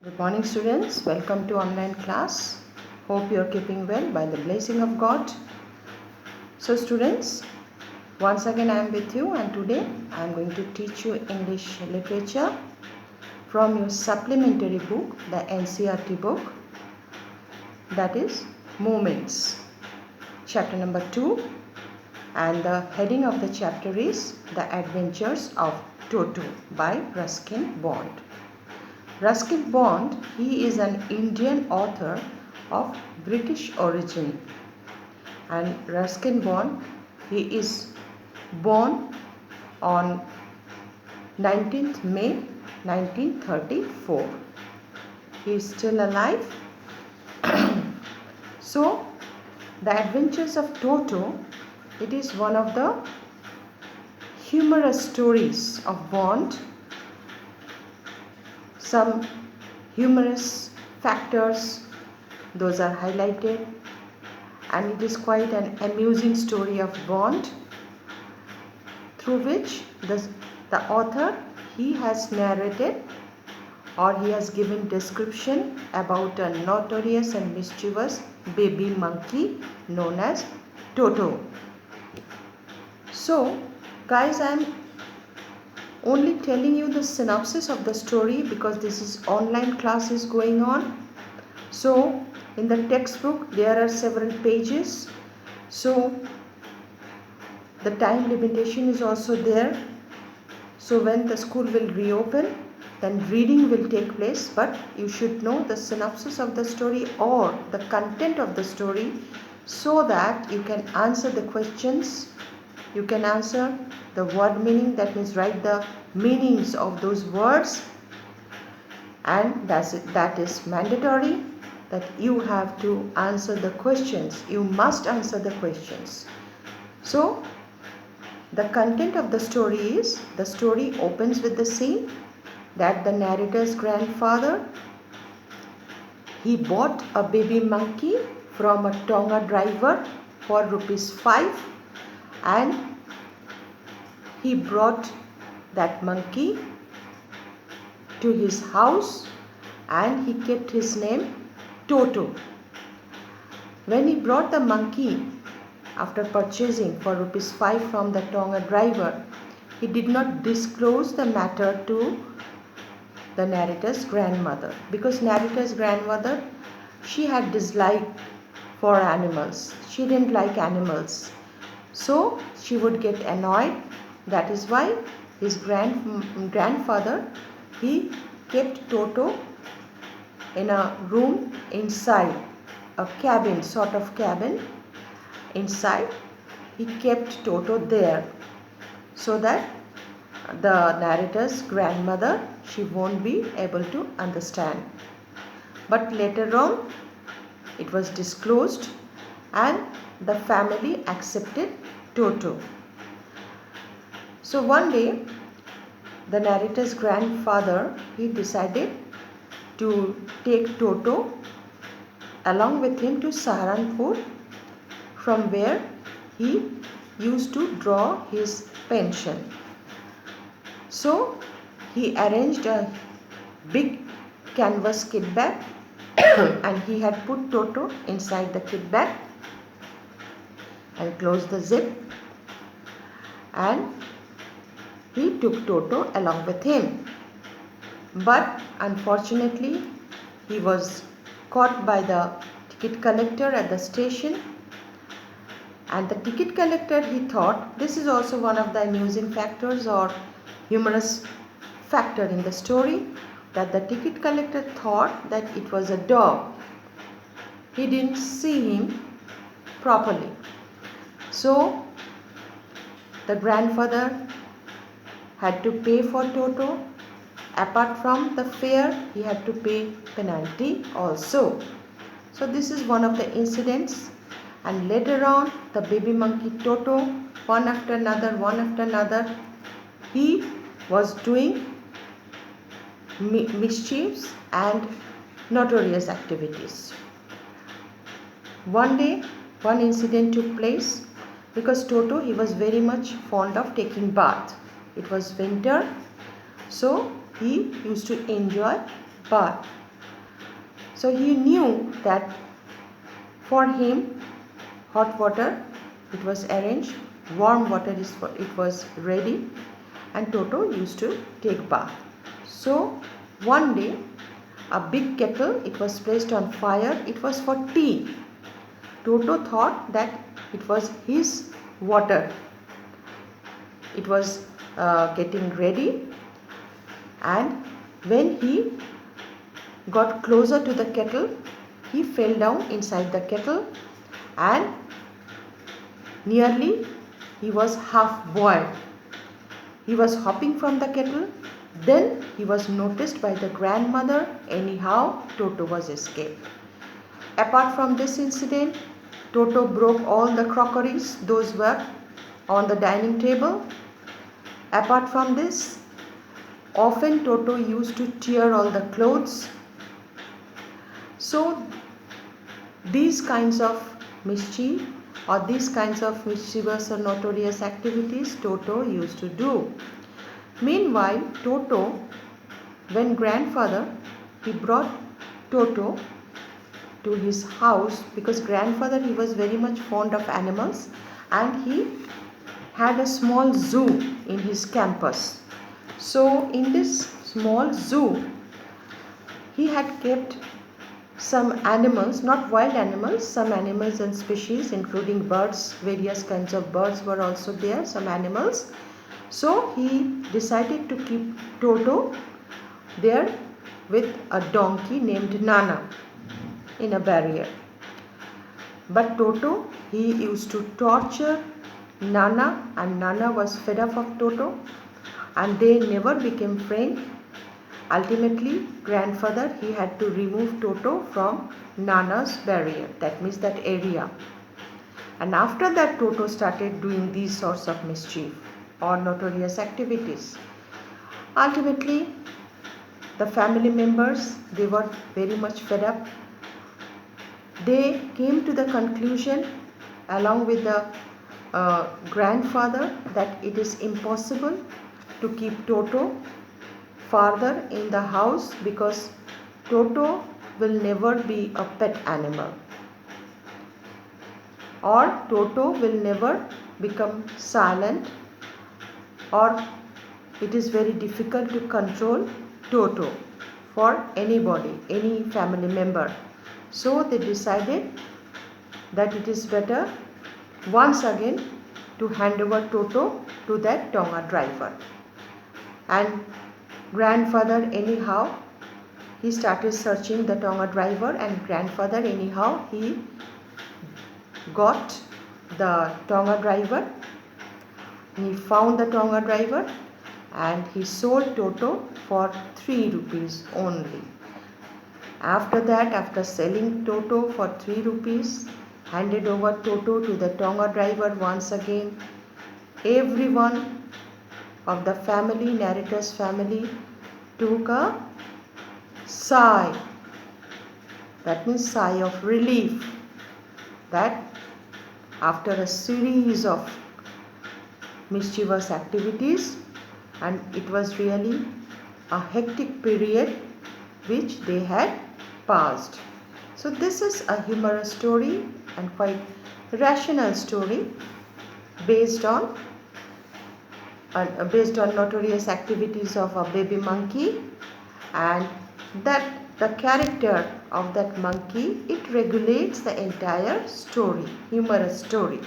Good morning, students. Welcome to online class. Hope you are keeping well by the blessing of God. So students, once again I am with you, and today I am going to teach you English literature from your supplementary book, the NCERT book, that is Moments, chapter number 2, and the heading of the chapter is The Adventures of Toto by Ruskin Bond. Ruskin Bond, he is an Indian author of British origin, and Ruskin Bond, he is born on 19th May 1934. He is still alive. So, The Adventures of Toto, it is one of the humorous stories of Bond. Some humorous factors, those are highlighted, and it is quite an amusing story of Bond, through which the author, he has narrated or he has given description about a notorious and mischievous baby monkey known as Toto. So guys, I am only telling you the synopsis of the story because this is online class is going on. So in the textbook there are several pages, so the time limitation is also there. So when the school will reopen, then reading will take place, but you should know the synopsis of the story or the content of the story so that you can answer the questions. You can answer the word meaning, that means write the meanings of those words, and that is mandatory, that you have to answer the questions. You must answer the questions. So the content of the story is, the story opens with the scene that the narrator's grandfather, he bought a baby monkey from a Tonga driver for ₹5, and he brought that monkey to his house and he kept his name Toto. When he brought the monkey after purchasing for ₹5 from the Tonga driver, he did not disclose the matter to the narrator's grandmother, because narrator's grandmother, she had dislike for animals. She didn't like animals, so she would get annoyed. That is why his grandfather, he kept Toto in a room inside, a cabin, sort of cabin inside. He kept Toto there so that the narrator's grandmother, she won't be able to understand. But later on it was disclosed and the family accepted Toto. So one day the narrator's grandfather, he decided to take Toto along with him to Saharanpur, from where he used to draw his pension. So he arranged a big canvas kit bag and he had put Toto inside the kit bag and closed the zip, and he took Toto along with him. But unfortunately he was caught by the ticket collector at the station, and the ticket collector, he thought, this is also one of the amusing factors or humorous factor in the story, that the ticket collector thought that it was a dog. He didn't see him properly. So the grandfather had to pay for Toto. Apart from the fare, he had to pay penalty also. So this is one of the incidents, and later on the baby monkey Toto, one after another, he was doing mischiefs and notorious activities. One day, one incident took place because Toto, he was very much fond of taking bath. It was winter, so he used to enjoy bath. So he knew that for him hot water it was arranged, warm water it was ready, and Toto used to take bath. So one day a big kettle, it was placed on fire, it was for tea. Toto thought that it was his water. It was getting ready, and when he got closer to the kettle, he fell down inside the kettle and nearly he was half boiled. He was hopping from the kettle. Then he was noticed by the grandmother. Anyhow, Toto was escaped. Apart from this incident, Toto broke all the crockeries, those were on the dining table. Apart from this, often Toto used to tear all the clothes. So these kinds of mischief or these kinds of mischievous or notorious activities Toto used to do. Meanwhile, Toto, when grandfather, he brought Toto to his house, because grandfather, he was very much fond of animals, and he had a small zoo in his campus. So in this small zoo, he had kept some animals, not wild animals, some animals and species including birds, various kinds of birds were also there, some animals. So he decided to keep Toto there with a donkey named Nana in a barrier. But Toto, he used to torture Nana, and Nana was fed up of Toto, and they never became friends. Ultimately, grandfather, he had to remove Toto from Nana's barrier, that means that area. And after that, Toto started doing these sorts of mischief or notorious activities. Ultimately, the family members, they were very much fed up. They came to the conclusion along with the grandfather that it is impossible to keep Toto farther in the house, because Toto will never be a pet animal, or Toto will never become silent, or it is very difficult to control Toto for anybody, any family member. So they decided that it is better once again to hand over Toto to that Tonga driver. And grandfather, anyhow, he started searching the Tonga driver, and grandfather, anyhow, he got the Tonga driver. He found the Tonga driver and he sold Toto for 3 rupees only. After that, after selling Toto for 3 rupees, handed over Toto to the Tonga driver once again, everyone of the family, narrator's family, took a sigh. That means sigh of relief, that after a series of mischievous activities, and it was really a hectic period which they had passed. So this is a humorous story and quite rational story based on notorious activities of a baby monkey, and that the character of that monkey, it regulates the entire story, humorous story,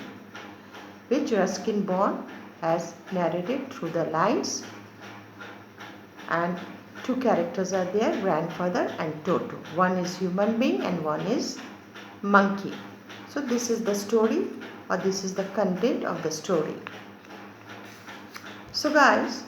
which Ruskin Bond has narrated through the lines. And 2 characters are there, grandfather and Toto. One is human being and one is monkey. So this is the story, or this is the content of the story. So guys,